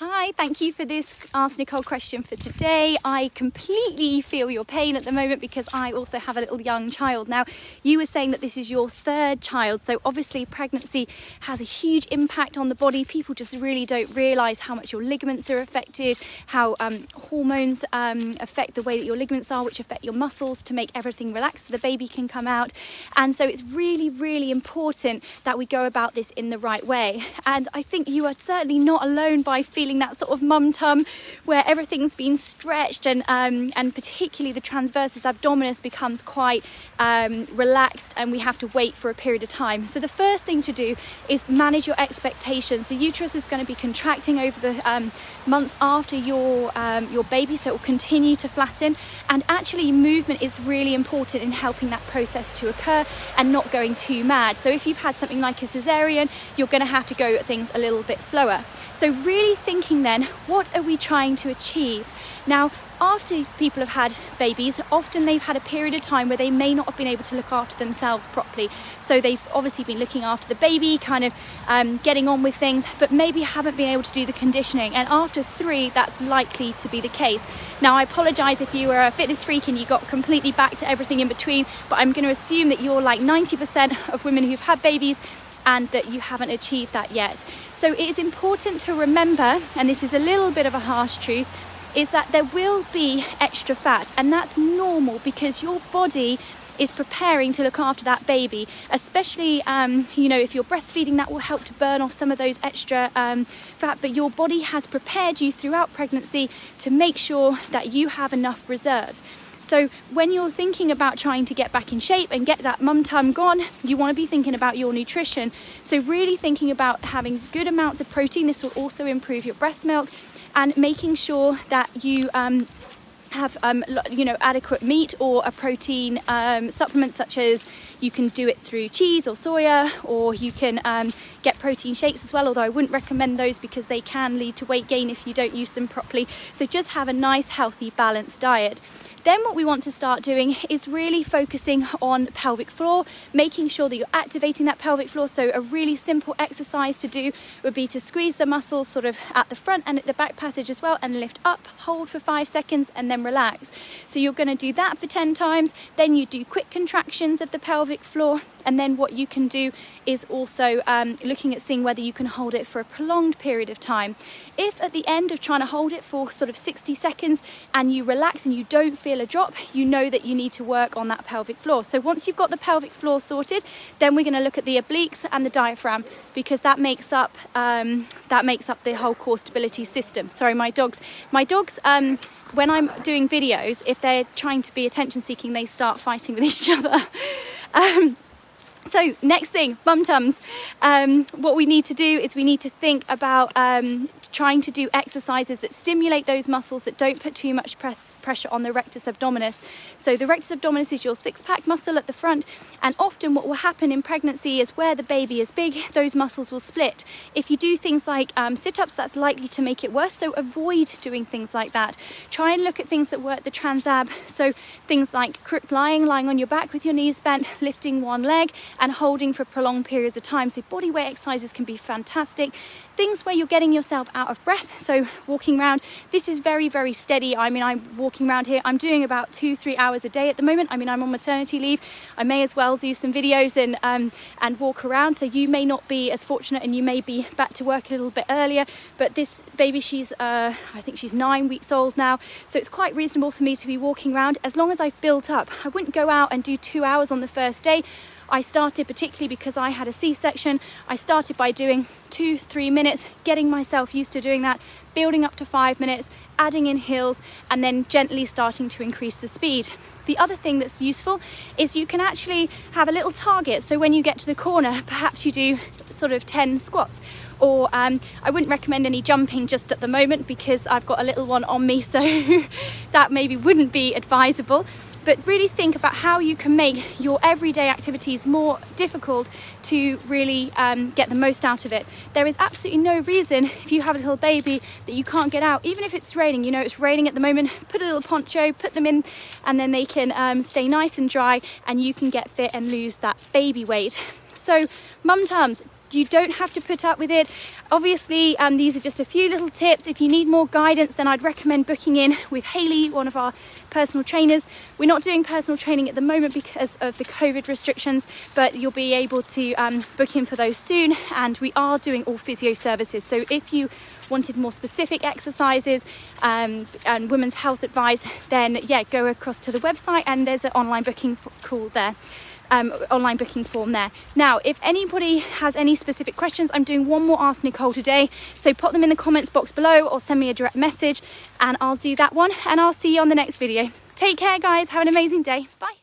Hi, thank you for this Ask Nicole question for today. I completely feel your pain at the moment because I also have a little young child. Now, you were saying that this is your third child, so obviously pregnancy has a huge impact on the body. People just really don't realise how much your ligaments are affected, how hormones affect the way that your ligaments are, which affect your muscles to make everything relax so the baby can come out. And so it's really, really important that we go about this in the right way. And I think you are certainly not alone by feeling that sort of mum tum where everything's been stretched and particularly the transversus abdominis becomes quite relaxed, and we have to wait for a period of time. So the first thing to do is manage your expectations. The uterus is going to be contracting over the months after your baby, so it will continue to flatten, and actually movement is really important in helping that process to occur and not going too mad. So if you've had something like a cesarean, you're going to have to go at things a little bit slower. So really thinking then, what are we trying to achieve? Now, after people have had babies, often they've had a period of time where they may not have been able to look after themselves properly. So they've obviously been looking after the baby, kind of getting on with things, but maybe haven't been able to do the conditioning. And after 3, that's likely to be the case. Now, I apologise if you were a fitness freak and you got completely back to everything in between, but I'm going to assume that you're like 90% of women who've had babies and that you haven't achieved that yet. So it is important to remember, and this is a little bit of a harsh truth, is that there will be extra fat, and that's normal because your body is preparing to look after that baby, especially if you're breastfeeding, that will help to burn off some of those extra fat, but your body has prepared you throughout pregnancy to make sure that you have enough reserves. So when you're thinking about trying to get back in shape and get that mum tum gone, you want to be thinking about your nutrition. So really thinking about having good amounts of protein. This will also improve your breast milk, and making sure that you have adequate meat or a protein supplement, such as you can do it through cheese or soya, or you can get protein shakes as well, although I wouldn't recommend those because they can lead to weight gain if you don't use them properly. So just have a nice, healthy, balanced diet. Then what we want to start doing is really focusing on pelvic floor, making sure that you're activating that pelvic floor. So a really simple exercise to do would be to squeeze the muscles sort of at the front and at the back passage as well, and lift up, hold for 5 seconds and then relax. So you're going to do that for 10 times. Then you do quick contractions of the pelvic floor, and then what you can do is also looking at seeing whether you can hold it for a prolonged period of time. If at the end of trying to hold it for sort of 60 seconds and you relax and you don't feel a drop, you know that you need to work on that pelvic floor. So once you've got the pelvic floor sorted, then we're going to look at the obliques and the diaphragm, because that makes up the whole core stability system. Sorry, my dogs when I'm doing videos, if they're trying to be attention seeking, they start fighting with each other. So next thing, mum tums. What we need to do is we need to think about trying to do exercises that stimulate those muscles, that don't put too much pressure on the rectus abdominis. So the rectus abdominis is your six-pack muscle at the front, and often what will happen in pregnancy is where the baby is big, those muscles will split. If you do things like sit-ups, that's likely to make it worse, so avoid doing things like that. Try and look at things that work the transab, so things like crook lying on your back with your knees bent, lifting one leg and holding for prolonged periods of time. So body weight exercises can be fantastic. Things where you're getting yourself out of breath, so walking around. This is very, very steady. I mean, I'm walking around here, I'm doing about 2-3 hours a day at the moment. I mean, I'm on maternity leave. I may as well do some videos and walk around. So you may not be as fortunate and you may be back to work a little bit earlier, but this baby, she's I think she's 9 weeks old now, so it's quite reasonable for me to be walking around as long as I've built up. I wouldn't go out and do 2 hours on the first day. I started, particularly because I had a C-section, I started by doing 2-3 minutes, getting myself used to doing that, building up to 5 minutes, adding in hills, and then gently starting to increase the speed. The other thing that's useful is you can actually have a little target. So when you get to the corner, perhaps you do sort of 10 squats. Or I wouldn't recommend any jumping just at the moment because I've got a little one on me, so that maybe wouldn't be advisable. But really think about how you can make your everyday activities more difficult to really get the most out of it. There is absolutely no reason, if you have a little baby, that you can't get out. Even if it's raining, you know it's raining at the moment, put a little poncho, put them in, and then they can stay nice and dry, and you can get fit and lose that baby weight. So mum tums, You don't have to put up with it. Obviously, these are just a few little tips. If you need more guidance, then I'd recommend booking in with Hayley, one of our personal trainers. We're not doing personal training at the moment because of the COVID restrictions, but you'll be able to book in for those soon. And we are doing all physio services. So if you wanted more specific exercises and women's health advice, then yeah, go across to the website and there's an online booking call there. Online booking form there. Now, if anybody has any specific questions, I'm doing one more Ask Nicole today, so pop them in the comments box below or send me a direct message and I'll do that one, and I'll see you on the next video. Take care guys, have an amazing day. Bye.